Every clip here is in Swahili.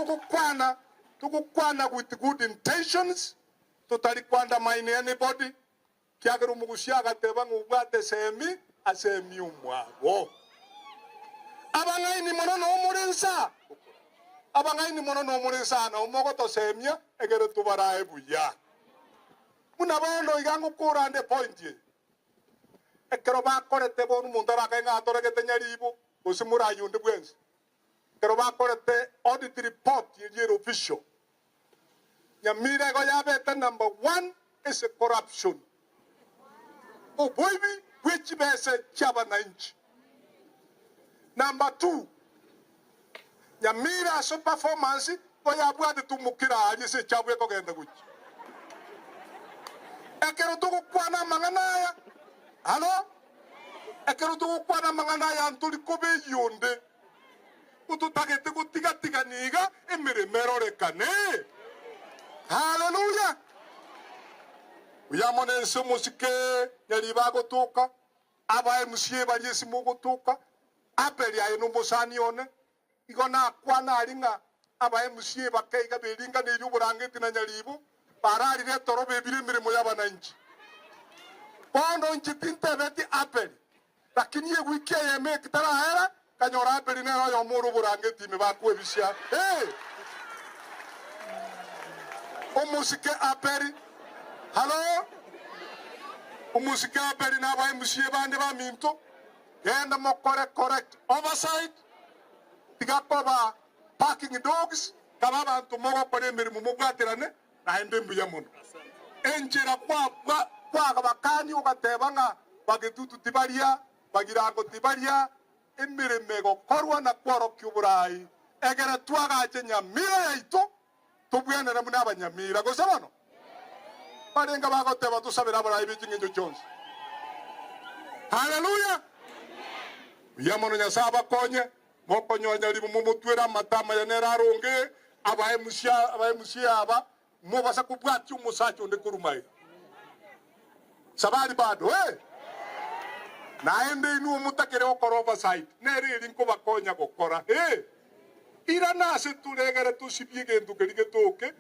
tukukwana with good intentions, tutalikwanda maine anybody, kiagero mugusiaga teba ngubate semi asemi umwabo. Abangaini mono no murensa. Abangaini mono no murensa na umogo to semia egere tubarae buya. Muna bono igangu kurande point ye. Ekero ba korete bonu mundara kenga atore ketenyaribo usimura yunde bwenzi. Ekero ba korete audit report ye official. Nyamira go yabe number 1 is a corruption. Oh baby, which bese chaba na inchi. Number 2, Nyamira so performance boya bwade tumukira ali se chabwe ko genda guchi. Ekero tuko kwana manganaya. Halo? Ekero tuko kwana manganaya antuli kobe yonde. Utu tagete ko tiga niga emere merore kane. Hallelujah. Uyamone se musike nyaliba go toka. Aba MC ba yesi mogo toka. Apeli ayo numbosani one. Igona kwana alinga aba MC ba kaiga belinga ne yuburangeti na nyalibu. Parari re toro bebiri mirimo y'abananchi. Pondo nchitinte beti apeli. Lakini ye wiki ya me kitara hera kanyora apeli ne yo muru burangeti me bakwe bishya. Hey! Omusike apeli. Hello? Omusike apeli na ba MC bande ba minto. Genda mo correct oversight. Tigakoba parking dogs kama bantu mogo kone mirimo mugwaterane na endembu ya mono. Enjera kwa bakani ugatebanga bagetutu tibaria bagirago tibaria emiremego korwa na kwaro kyuburai egera twagaje Nyamira yaito tubwenera muna abanyamira gosabano barenga bagoteba tusabira barayi bikingejo cyonse. Hallelujah. Yamono nyasaba konye mokonyonya libu mumutwera matama ya neraronge abaye aba mubasa kubwati umusacho ndekurumaye sabari bado naende inu umutakere okoroba site neri linko bakonya gukora ira nase turegere tusibige ndukerige toke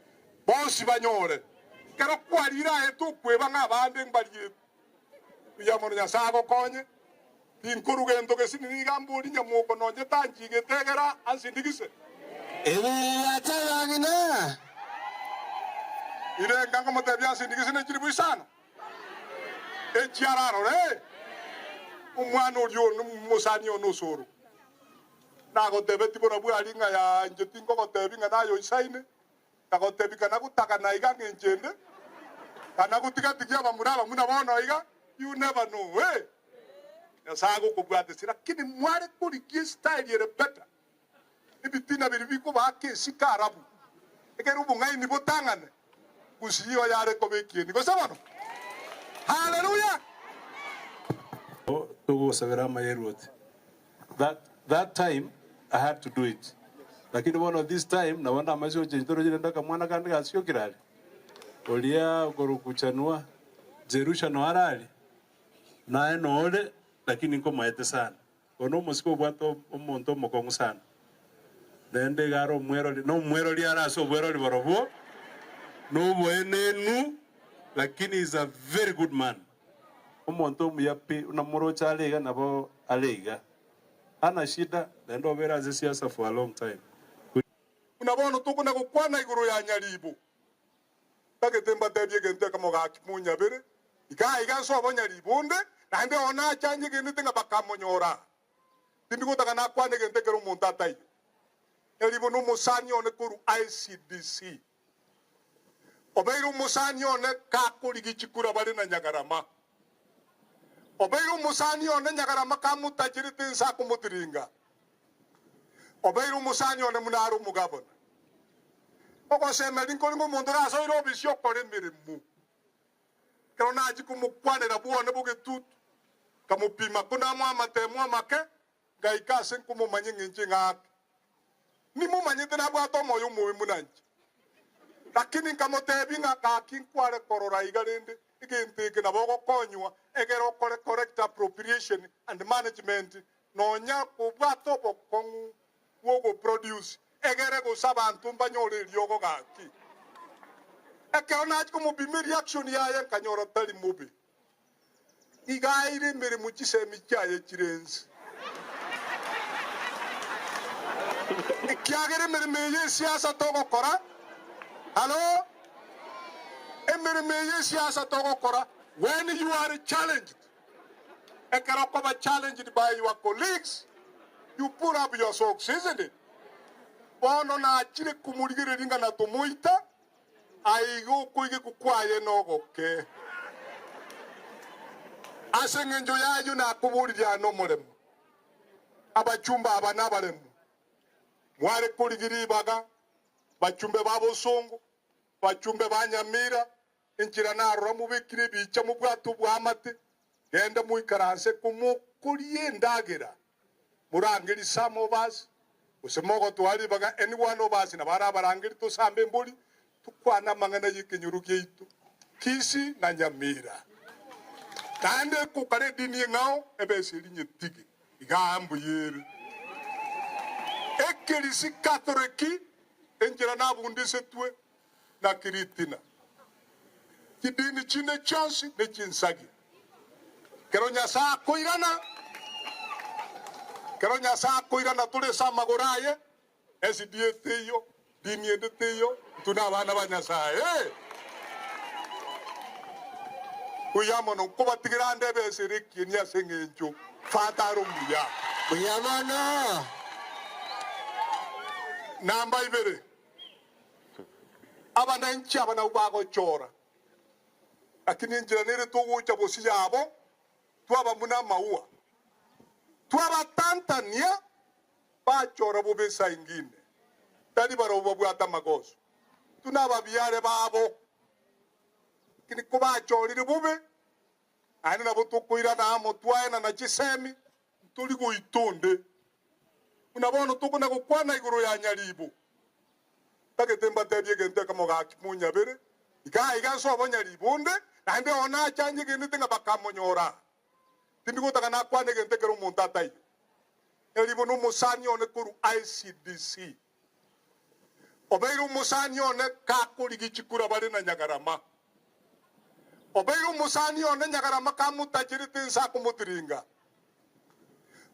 bosi banyore kero kwarira etukweba ngabande mbaliye yamono nyasago konye inkurugendo kesini ngamburi nyamuko nonje tanjige tegera ansindigise atayangina ire nganga motebya ansindigise ne kiri buisana echiararo umwana uriyo musani ono soro nago tebeti bona bwali nga ya njetingo ko tebinga nayo isaine nago tebika nakutaka na iga ngenjende kana kutika tikia bamuraba muna bona iga you never know sago kubwate sira kini mware kuri ki style yere better ibitina biribiko bake sikarabu ekeru bungai ni botangane kusiyo yare ko bekini ko sabano. Hallelujah. To severa mayerot that time I had to do it, lakini one of this time na wanda masio jentoro jenda kamwana kandi asio kirali olia gorukuchanua jerusha no arali na enole lakini nko maete sana ono musiko bwato omonto mokongu sana dende garo mwero li araso bwero li borobo no bwenenu lakini is a very good man omonto muyapi unamuro chalega nabo alega ana shida dendo vera ze siasa for a long time unabona tukuna kukwana iguru ya Nyalibu tagetemba tebye gente kama gakimunya bere iga so abanyalibu nde nande ona chanje gende tenga bakamonyora tindiko takana kwane gente kero montatai Nyalibu no musani one kuru ICDC obeiru musani one kakuri gichikura bale na Nyagarama obeiru musani one Nyagarama kamutajiri tinsa kumutiringa obeiru musani one munaru mugabona oko sema linko lingo mondora so iro bisyo kore miremu kero naji kumukwanira buone bugetutu kamupima kuna mwamatemu amake gaikase nkumumanye nginji ngake ni mumanye tena bwato moyo muwe munanji lakini nkamotebinga kakinkware korora igarende igenteke naboko konywa egero correct appropriation and management nonya kubwato bokongu wogo produce egere gusaba abantu mbanyore ryogo gaki ekona kumupima reaction yaye kanyora tali mubi igaire mbere mu kisemi cyaye kirenze ikyagere mbere meye siasa togokora hello mbere meye siasa togokora when you are challenged ekara challenged by your colleagues you put up your socks, isn't it? Bono na chile kumurigere ringa na tumuita aigo kuige kukwaye nogoke asengenjo yayo na kuburira no muremu abachumba abana baremu mware kurigiri baga bachumbe babo songo bachumbe banyamira injira na romu bikire bica mu bwato bwamate genda muikaranse kumukuriye ndagira murangiri some of us usemogo twali baga any one of us na barangiri to sambe mbuli tukwana mangana yikinyuruke itu kisi na nyamira tande kukare dini ngao ebesiri nyetiki igambu yeri ekelisi katoliki enjira na bundise twe na kiritina kidini chine chansi ne chinsagi keronya saa koirana tule samagoraye SDA dini endeteyo tuna bana banyasaye uyamo no kubatigirande besiri kinya sengenjo fataro muya uyamana namba ibere abana nchi abana ubago chora lakini njira nere to wucha bosi yabo twaba muna maua twaba Tanzania bachora bubesa ingine tali baro bwata magoso tunaba biare babo kini kuba chorire bube ani na botukuira na motwae na chisemi tuli go itonde unabona tukuna kukwana iguru ya nyalibu taketemba tebye gente kama gakimunya bere iga so abanyalibunde nande ona chanje gende tenga bakamonyora tindiko takana kwane gente kero montatai elibo no musani one kuru ICDC obeiru musani one kakuri gichikura bari na Nyagarama obeiru musani one Nyagarama kamutajiri tinsa kumutiringa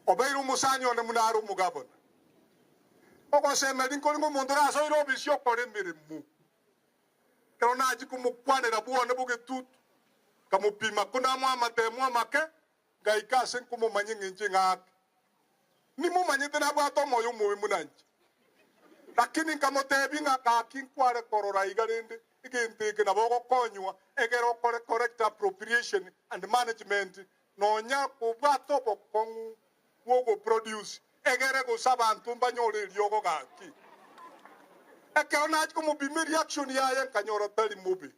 obeiru musani one munaru mugabona oko sema dinkoli ngo mondora so iro bisyo kore miremu kero naji kumukwane na buone buge tutu kamupima kuna mwa temwa make gaika sen kumu manyingi njinga ni mu manyite na bwato moyo mu munanji lakini kamotebi nga kakinkware korora igarende igente na bogo konywa egero correct appropriation and management nonya kubato bokongu wogo produce egere go sabantu mbanyore ryogo gaki ekona como bimi reaction yaye kanyora tali mubi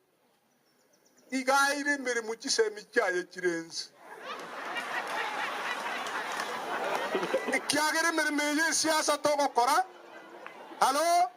igaire mbere mu kisemi cyaye kirenze ikyagere mbere meye siasa togokora hello